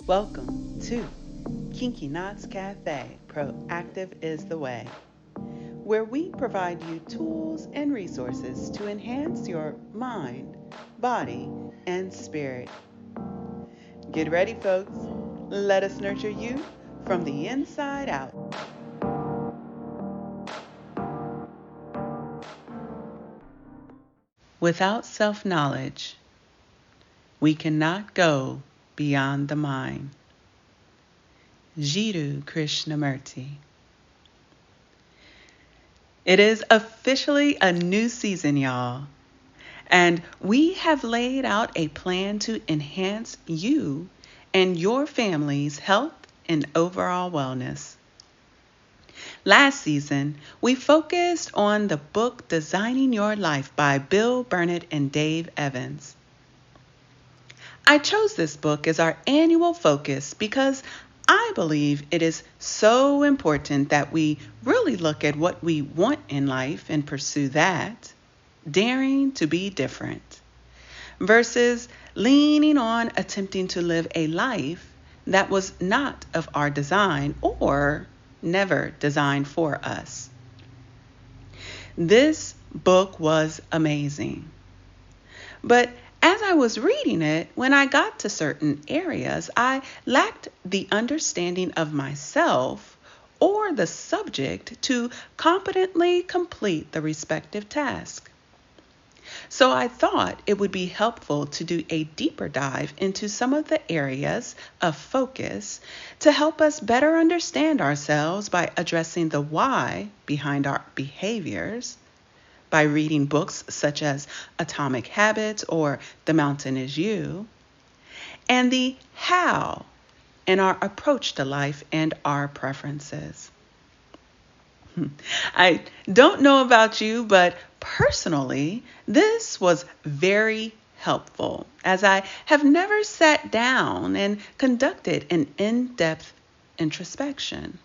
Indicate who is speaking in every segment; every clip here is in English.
Speaker 1: Welcome to Kinky Knots Cafe, Proactive is the Way, where we provide you tools and resources to enhance your mind, body, and spirit. Get ready, folks. Let us nurture you from the inside out. Without self knowledge, we cannot go beyond the mind. Jiddu Krishnamurti. It is officially a new season, y'all. And we have laid out a plan to enhance you and your family's health and overall wellness. Last season, we focused on the book Designing Your Life by Bill Burnett and Dave Evans. I chose this book as our annual focus because I believe it is so important that we really look at what we want in life and pursue that, daring to be different, versus leaning on attempting to live a life that was not of our design or never designed for us. This book was amazing. But as I was reading it, when I got to certain areas, I lacked the understanding of myself or the subject to competently complete the respective task. So I thought it would be helpful to do a deeper dive into some of the areas of focus to help us better understand ourselves by addressing the why behind our behaviors, by reading books such as Atomic Habits or The Mountain Is You, and the how in our approach to life and our preferences. I don't know about you, but personally, this was very helpful as I have never sat down and conducted an in-depth introspection.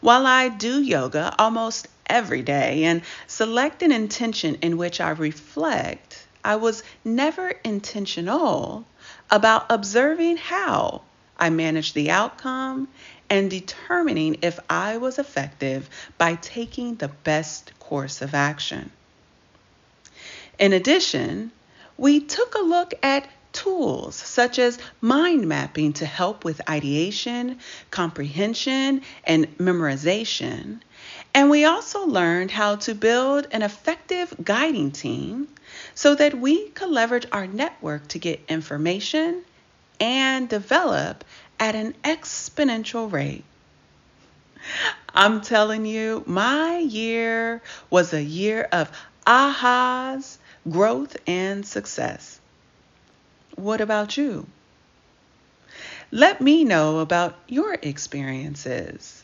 Speaker 1: While I do yoga almost every day and select an intention in which I reflect, I was never intentional about observing how I managed the outcome and determining if I was effective by taking the best course of action. In addition, we took a look at tools such as mind mapping to help with ideation, comprehension, and memorization. And we also learned how to build an effective guiding team so that we could leverage our network to get information and develop at an exponential rate. I'm telling you, my year was a year of ahas, growth, and success. What about you? Let me know about your experiences.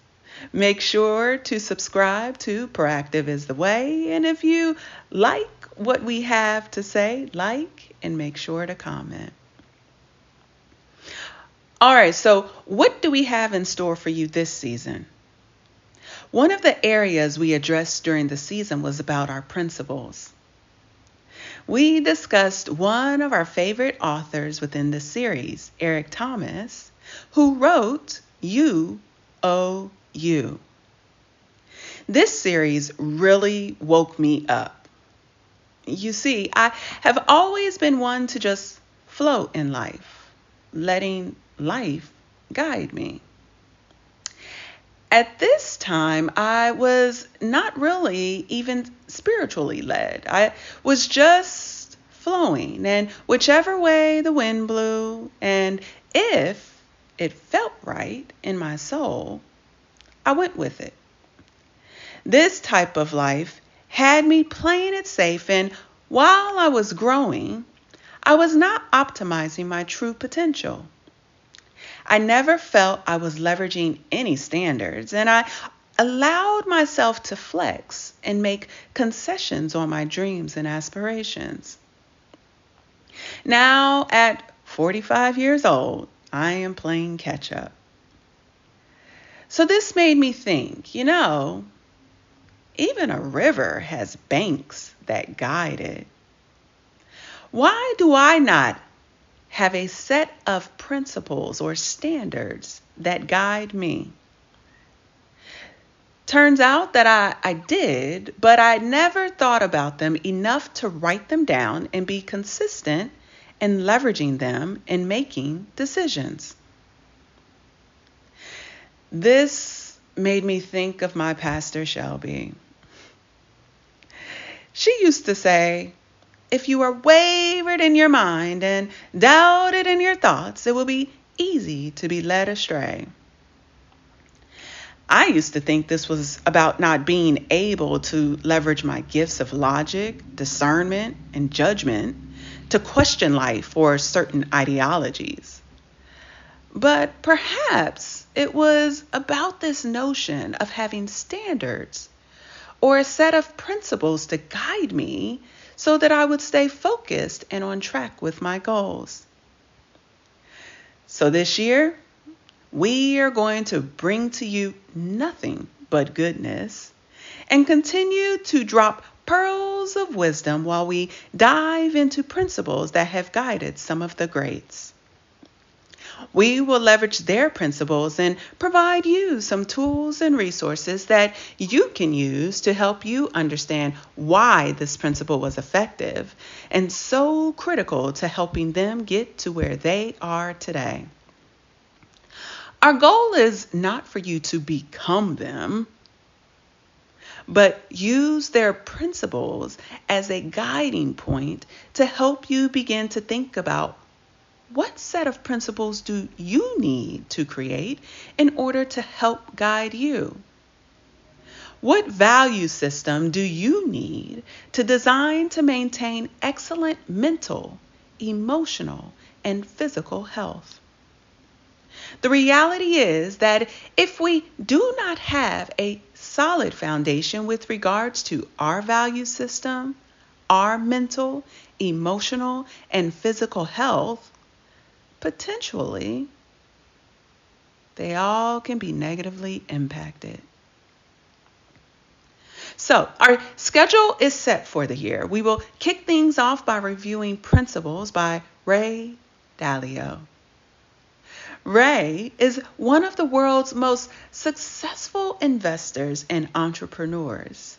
Speaker 1: Make sure to subscribe to Proactive is the Way. And if you like what we have to say, like and make sure to comment. All right, so what do we have in store for you this season? One of the areas we addressed during the season was about our principles. We discussed one of our favorite authors within the series, Eric Thomas, who wrote You, Oh, You. This series really woke me up. You see, I have always been one to just float in life, letting life guide me. At this time, I was not really even spiritually led. I was just flowing, and whichever way the wind blew, and if it felt right in my soul, I went with it. This type of life had me playing it safe, and while I was growing, I was not optimizing my true potential. I never felt I was leveraging any standards, and I allowed myself to flex and make concessions on my dreams and aspirations. Now, at 45 years old, I am playing catch up. So this made me think, even a river has banks that guide it. Why do I not have a set of principles or standards that guide me? Turns out that I did, but I never thought about them enough to write them down and be consistent in leveraging them in making decisions. This made me think of my pastor, Shelby. She used to say, if you are wavered in your mind and doubted in your thoughts, it will be easy to be led astray. I used to think this was about not being able to leverage my gifts of logic, discernment, and judgment to question life or certain ideologies. But perhaps it was about this notion of having standards or a set of principles to guide me so that I would stay focused and on track with my goals. So this year, we are going to bring to you nothing but goodness and continue to drop pearls of wisdom while we dive into principles that have guided some of the greats. We will leverage their principles and provide you some tools and resources that you can use to help you understand why this principle was effective and so critical to helping them get to where they are today. Our goal is not for you to become them, but use their principles as a guiding point to help you begin to think about what set of principles do you need to create in order to help guide you? What value system do you need to design to maintain excellent mental, emotional, and physical health? The reality is that if we do not have a solid foundation with regards to our value system, our mental, emotional, and physical health, potentially they all can be negatively impacted. So our schedule is set for the year. We will kick things off by reviewing Principles by Ray Dalio. Ray is one of the world's most successful investors and entrepreneurs.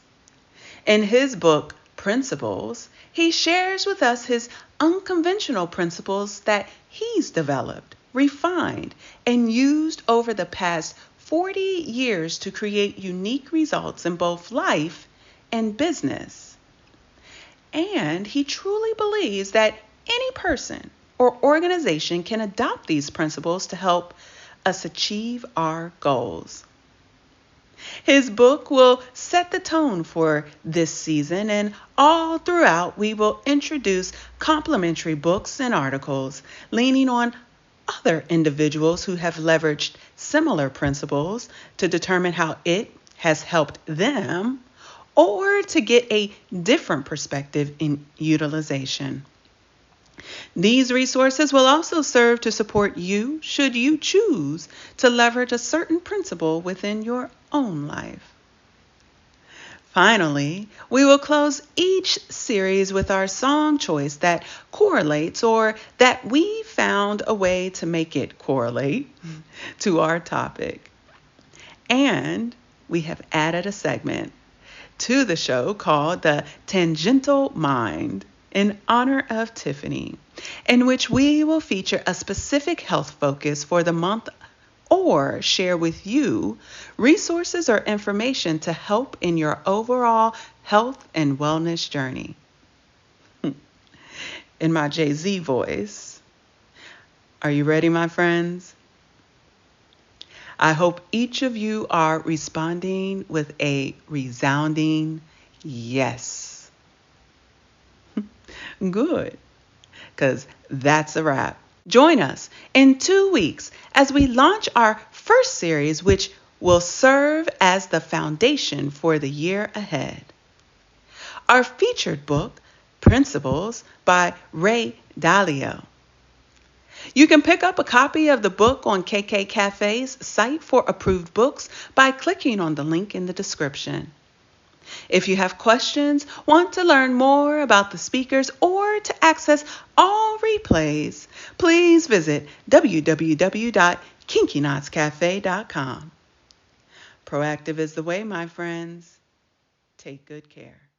Speaker 1: In his book, Principles, he shares with us his unconventional principles that he's developed, refined, and used over the past 40 years to create unique results in both life and business. And he truly believes that any person or organization can adopt these principles to help us achieve our goals. His book will set the tone for this season, and all throughout we will introduce complementary books and articles leaning on other individuals who have leveraged similar principles to determine how it has helped them or to get a different perspective in utilization. These resources will also serve to support you should you choose to leverage a certain principle within your own life. Finally, we will close each series with our song choice that correlates or that we found a way to make it correlate to our topic. And we have added a segment to the show called the Tangential Mind in honor of Tiffany, in which we will feature a specific health focus for the month or share with you resources or information to help in your overall health and wellness journey. In my Jay-Z voice, are you ready, my friends? I hope each of you are responding with a resounding yes. Good, because that's a wrap. Join us in 2 weeks as we launch our first series, which will serve as the foundation for the year ahead. Our featured book, Principles by Ray Dalio. You can pick up a copy of the book on KK Cafe's site for approved books by clicking on the link in the description. If you have questions, want to learn more about the speakers, or to access all replays, please visit www.kinkyknotscafe.com. Proactive is the way, my friends. Take good care.